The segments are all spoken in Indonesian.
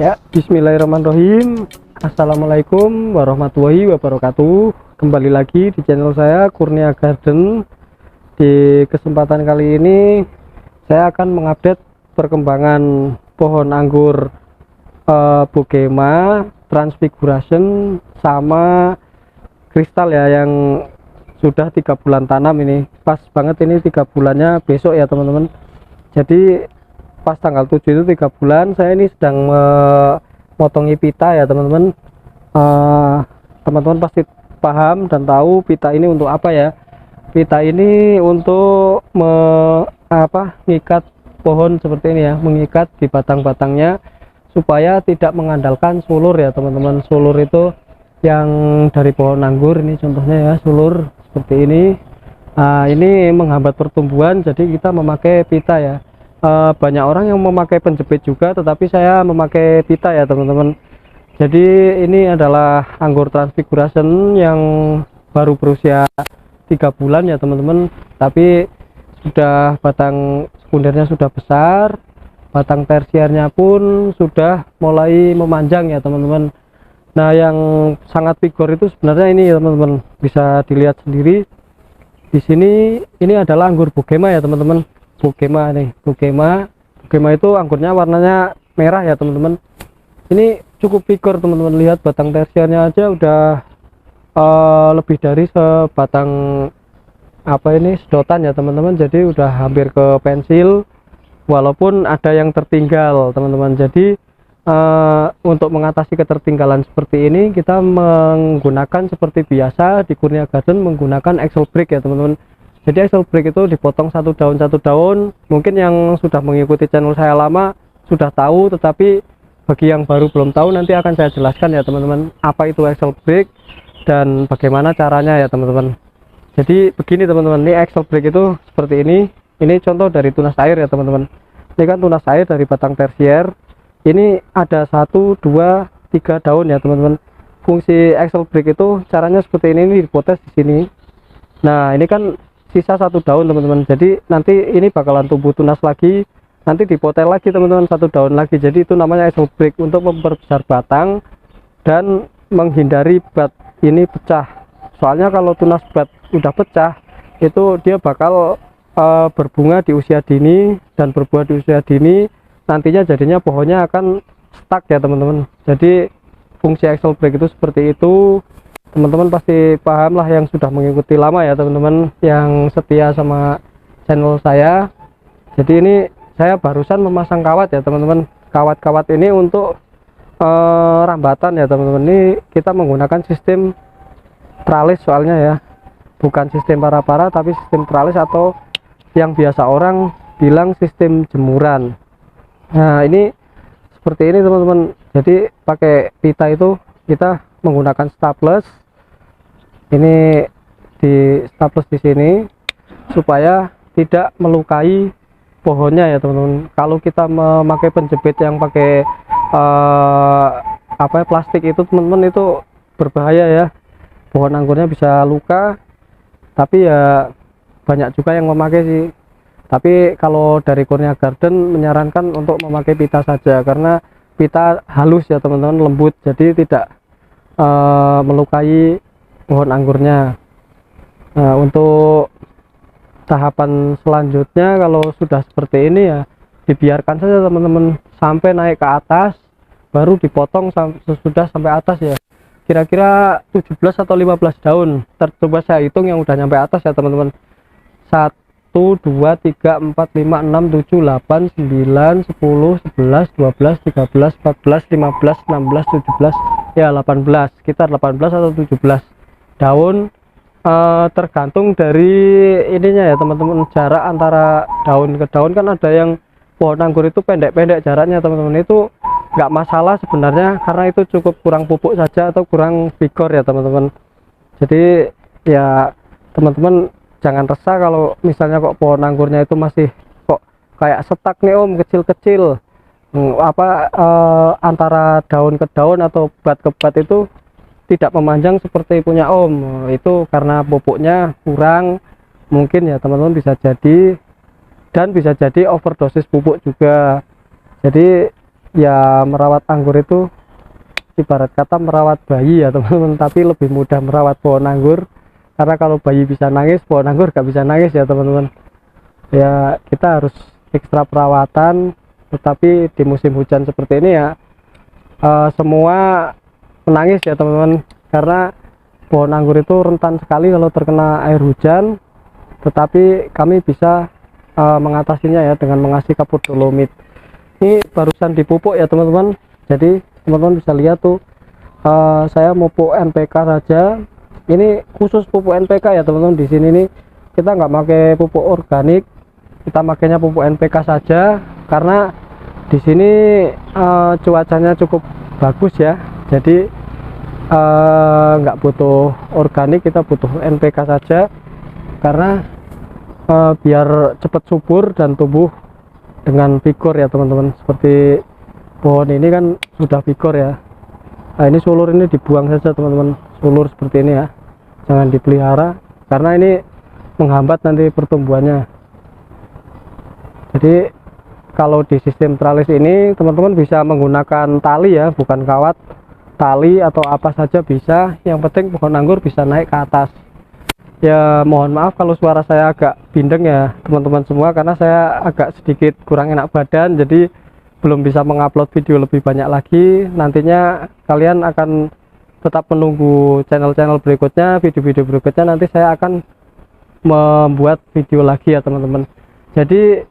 Ya, bismillahirrahmanirrahim. Assalamualaikum warahmatullahi wabarakatuh. Kembali lagi di channel saya, Kurnia Garden. Di kesempatan kali ini saya akan mengupdate perkembangan pohon anggur Bogema, Transfiguration sama kristal ya, yang sudah 3 bulan tanam. Ini pas banget, ini 3 bulannya besok ya teman-teman. Jadi pas tanggal 7 itu 3 bulan. Saya ini sedang memotongi pita ya teman-teman. Teman-teman pasti paham dan tahu pita ini untuk apa ya. Pita ini untuk mengikat pohon seperti ini ya, mengikat di batang-batangnya supaya tidak mengandalkan sulur ya teman-teman. Sulur itu yang dari pohon anggur, ini contohnya ya, sulur seperti ini. Ini menghambat pertumbuhan, jadi kita memakai pita ya. Banyak orang yang memakai penjepit juga, tetapi saya memakai pita ya teman-teman. Jadi ini adalah anggur Transfiguration yang baru berusia 3 bulan ya teman-teman, tapi sudah batang sekundernya sudah besar, batang tersiernya pun sudah mulai memanjang ya teman-teman. Nah, yang sangat vigor itu sebenarnya ini ya teman-teman, bisa dilihat sendiri di sini. Ini adalah anggur Bogema ya teman-teman. Bogema nih, Bogema itu anggurnya warnanya merah ya teman-teman. Ini cukup vigor teman-teman, lihat batang tersiernya aja udah lebih dari sebatang sedotan ya teman-teman. Jadi udah hampir ke pensil, walaupun ada yang tertinggal teman-teman. Jadi untuk mengatasi ketertinggalan seperti ini, kita menggunakan seperti biasa di Kurnia Garden, menggunakan axle break ya teman-teman. Jadi axle break itu dipotong satu daun. Mungkin yang sudah mengikuti channel saya lama sudah tahu, tetapi bagi yang baru belum tahu, nanti akan saya jelaskan ya teman-teman, apa itu axle break dan bagaimana caranya ya teman-teman. Jadi begini teman-teman, ini axle break itu seperti ini. Ini contoh dari tunas air ya teman-teman. Ini kan tunas air dari batang tersier. Ini ada 1, 2, 3 daun ya teman-teman. Fungsi axle break itu caranya seperti ini dipotes di sini. Nah, ini kan sisa 1 daun teman-teman. Jadi nanti ini bakalan tumbuh tunas lagi, nanti dipotel lagi teman-teman, 1 daun lagi. Jadi itu namanya axle break, untuk memperbesar batang dan menghindari bat ini pecah. Soalnya kalau tunas bat udah pecah, itu dia bakal berbunga di usia dini dan berbuah di usia dini. Nantinya jadinya pohonnya akan stuck ya teman-teman. Jadi fungsi axle break itu seperti itu. Teman-teman pasti paham lah, yang sudah mengikuti lama ya teman-teman, yang setia sama channel saya. Jadi ini saya barusan memasang kawat ya teman-teman. Kawat-kawat ini untuk rambatan ya teman-teman. Ini kita menggunakan sistem tralis soalnya ya, bukan sistem para-para, tapi sistem tralis atau yang biasa orang bilang sistem jemuran. Nah, ini seperti ini teman-teman. Jadi pakai pita itu kita menggunakan staples. Ini di staples di sini supaya tidak melukai pohonnya ya teman-teman. Kalau kita memakai penjepit yang pakai plastik itu teman-teman, itu berbahaya ya. Pohon anggurnya bisa luka. Tapi ya banyak juga yang memakai sih. Tapi kalau dari Kurnia Garden menyarankan untuk memakai pita saja, karena pita halus ya teman-teman, lembut, jadi tidak melukai pohon anggurnya. Nah, untuk tahapan selanjutnya, kalau sudah seperti ini ya dibiarkan saja teman-teman sampai naik ke atas, baru dipotong sesudah sampai atas ya. Kira-kira 17 atau 15 daun. Coba saya hitung yang udah nyampe atas ya teman-teman. 1, 2, 3, 4, 5, 6, 7, 8, 9, 10, 11, 12, 13, 14, 15, 16, 17, ya 18, sekitar 18 atau 17 daun. Tergantung dari ininya ya teman-teman, jarak antara daun ke daun. Kan ada yang pohon anggur itu pendek-pendek jaraknya teman-teman, itu nggak masalah sebenarnya, karena itu cukup kurang pupuk saja atau kurang vigor ya teman-teman. Jadi ya teman-teman jangan resah kalau misalnya kok pohon anggurnya itu masih kok kayak setak nih om, kecil-kecil. Antara daun ke daun atau bat ke bat itu tidak memanjang seperti punya om. Itu karena pupuknya kurang mungkin ya teman-teman, bisa jadi. Dan bisa jadi overdosis pupuk juga. Jadi ya merawat anggur itu ibarat kata merawat bayi ya teman-teman, tapi lebih mudah merawat pohon anggur, karena kalau bayi bisa nangis, pohon anggur gak bisa nangis ya teman-teman. Ya kita harus ekstra perawatan, tetapi di musim hujan seperti ini ya semua menangis ya teman-teman, karena pohon anggur itu rentan sekali kalau terkena air hujan, tetapi kami bisa mengatasinya ya dengan mengasih kapur dolomit. Ini barusan dipupuk ya teman-teman, jadi teman-teman bisa lihat tuh saya pupuk NPK saja. Ini khusus pupuk NPK ya teman-teman. Di sini nih kita nggak pakai pupuk organik, kita makainya pupuk NPK saja, karena di sini cuacanya cukup bagus ya, jadi nggak butuh organik, kita butuh NPK saja, karena biar cepat subur dan tumbuh dengan vigor ya teman-teman. Seperti pohon ini kan sudah vigor ya. Nah, ini sulur ini dibuang saja teman-teman, sulur seperti ini ya, jangan dipelihara karena ini menghambat nanti pertumbuhannya. Jadi kalau di sistem tralis ini teman-teman bisa menggunakan tali ya, bukan kawat, tali atau apa saja bisa, yang penting pohon anggur bisa naik ke atas. Ya mohon maaf kalau suara saya agak bindeng ya teman-teman semua, karena saya agak sedikit kurang enak badan, jadi belum bisa mengupload video lebih banyak lagi. Nantinya kalian akan tetap menunggu channel-channel berikutnya, video-video berikutnya, nanti saya akan membuat video lagi ya teman-teman. Jadi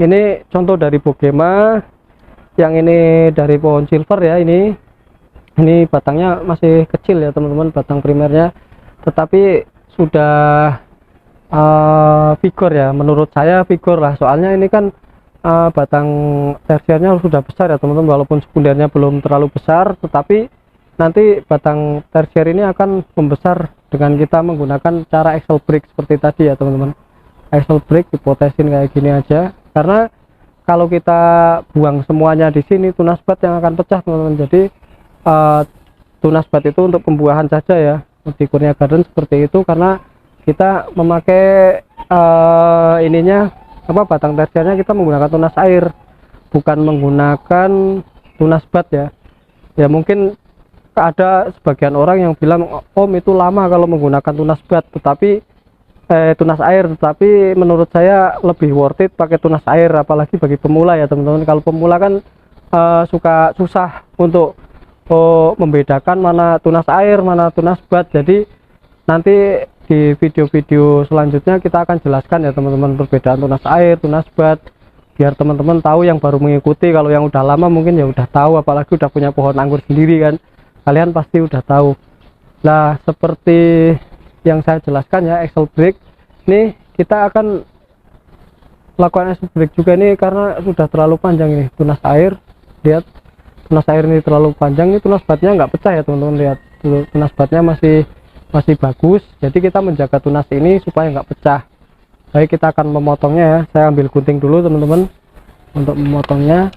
ini contoh dari bogema, yang ini dari pohon silver ya. Ini batangnya masih kecil ya teman-teman, batang primernya, tetapi sudah vigor ya, menurut saya vigor lah, soalnya ini kan batang tersiernya sudah besar ya teman-teman, walaupun sekundernya belum terlalu besar, tetapi nanti batang tersier ini akan membesar dengan kita menggunakan cara axle break seperti tadi ya teman-teman. Axle break hipotesin kayak gini aja, karena kalau kita buang semuanya di sini, tunas bat yang akan pecah teman-teman. Jadi tunas bat itu untuk pembuahan saja ya di Kurnia Garden seperti itu, karena kita memakai ininya batang tersiernya kita menggunakan tunas air, bukan menggunakan tunas bat ya. Ya mungkin ada sebagian orang yang bilang, om itu lama kalau menggunakan tunas bat, tetapi tunas air, tetapi menurut saya lebih worth it pakai tunas air, apalagi bagi pemula ya teman-teman. Kalau pemula kan suka susah untuk membedakan mana tunas air mana tunas bat. Jadi nanti di video-video selanjutnya kita akan jelaskan ya teman-teman perbedaan tunas air, tunas bat, biar teman-teman tahu yang baru mengikuti. Kalau yang udah lama mungkin ya udah tahu, apalagi udah punya pohon anggur sendiri kan, kalian pasti udah tahu. Nah seperti yang saya jelaskan ya, axle break nih kita akan lakukan axle break juga nih, karena sudah terlalu panjang ini tunas air. Lihat tunas air ini terlalu panjang, ini tunas batnya nggak pecah ya teman-teman. Lihat tunas batnya masih bagus, jadi kita menjaga tunas ini supaya nggak pecah. Baik, kita akan memotongnya ya. Saya ambil gunting dulu teman-teman untuk memotongnya,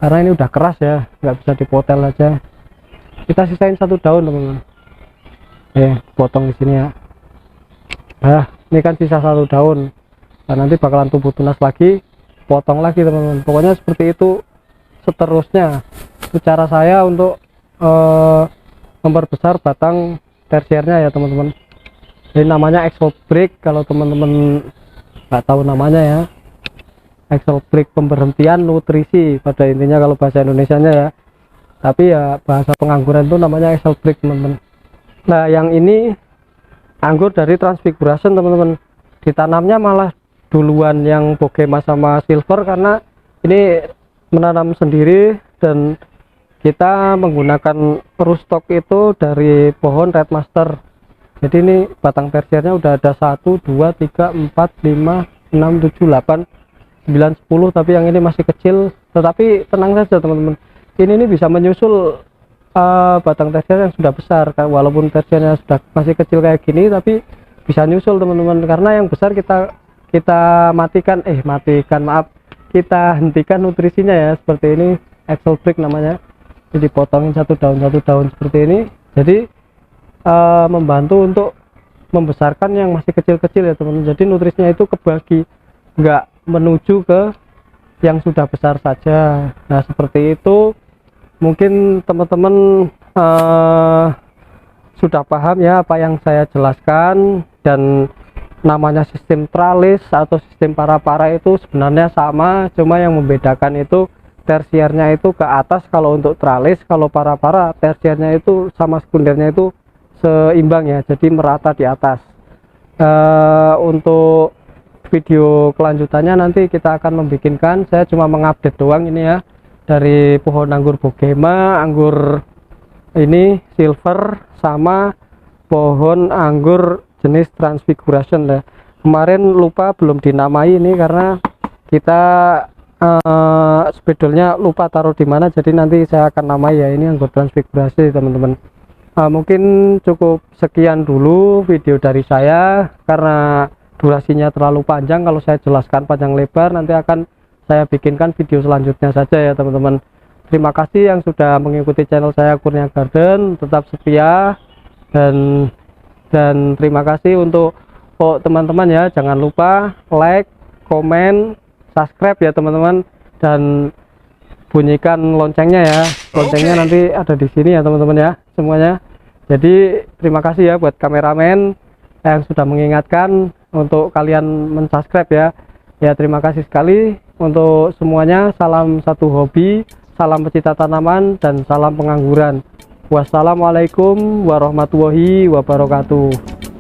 karena ini udah keras ya, nggak bisa dipotel aja. Kita sisain satu daun teman-teman, potong di sini ya. Nah ini kan sisa satu daun, nah, nanti bakalan tumbuh tunas lagi, potong lagi teman-teman. Pokoknya seperti itu seterusnya. Itu cara saya untuk memperbesar batang tersiernya ya teman-teman. Ini namanya axle break, kalau teman-teman nggak tahu namanya ya. Axle break pemberhentian nutrisi pada intinya kalau bahasa Indonesianya ya, tapi ya bahasa pengangguran itu namanya axle break teman-teman. Nah yang ini anggur dari Transfiguration teman-teman, ditanamnya malah duluan yang bogema sama silver, karena ini menanam sendiri dan kita menggunakan rootstock itu dari pohon Red Master. Jadi ini batang tersiernya udah ada 1, 2, 3, 4, 5, 6, 7, 8, 9, 10, tapi yang ini masih kecil. Tetapi tenang saja teman-teman, ini bisa menyusul batang tersier yang sudah besar. Walaupun tersiernya sudah masih kecil kayak gini, tapi bisa nyusul teman-teman, karena yang besar kita kita hentikan nutrisinya ya. Seperti ini axle break namanya. Jadi dipotongin satu daun seperti ini, jadi membantu untuk membesarkan yang masih kecil-kecil ya teman-teman. Jadi nutrisinya itu kebagi, nggak menuju ke yang sudah besar saja. Nah seperti itu, mungkin teman-teman sudah paham ya apa yang saya jelaskan. Dan namanya sistem tralis atau sistem para-para itu sebenarnya sama, cuma yang membedakan itu tersiernya itu ke atas kalau untuk tralis, kalau para-para tersiernya itu sama sekundernya itu seimbang ya, jadi merata di atas. Untuk video kelanjutannya nanti kita akan membikinkan, saya cuma mengupdate doang ini ya, dari pohon anggur bogema, anggur ini silver, sama pohon anggur jenis transfiguration ya. Kemarin lupa belum dinamai ini karena kita spidolnya lupa taruh di mana, jadi nanti saya akan namai ya, ini anggur transfigurasi teman-teman. Mungkin cukup sekian dulu video dari saya karena durasinya terlalu panjang. Kalau saya jelaskan panjang lebar nanti akan saya bikinkan video selanjutnya saja ya teman-teman. Terima kasih yang sudah mengikuti channel saya Kurnia Garden, tetap setia dan terima kasih untuk teman-teman ya, jangan lupa like, komen, subscribe ya teman-teman, dan bunyikan loncengnya ya. Loncengnya nanti ada di sini ya teman-teman ya semuanya. Jadi terima kasih ya buat kameramen yang sudah mengingatkan untuk kalian mensubscribe ya. Ya terima kasih sekali untuk semuanya. Salam satu hobi, salam pecinta tanaman, dan salam pengangguran. Wassalamualaikum warahmatullahi wabarakatuh.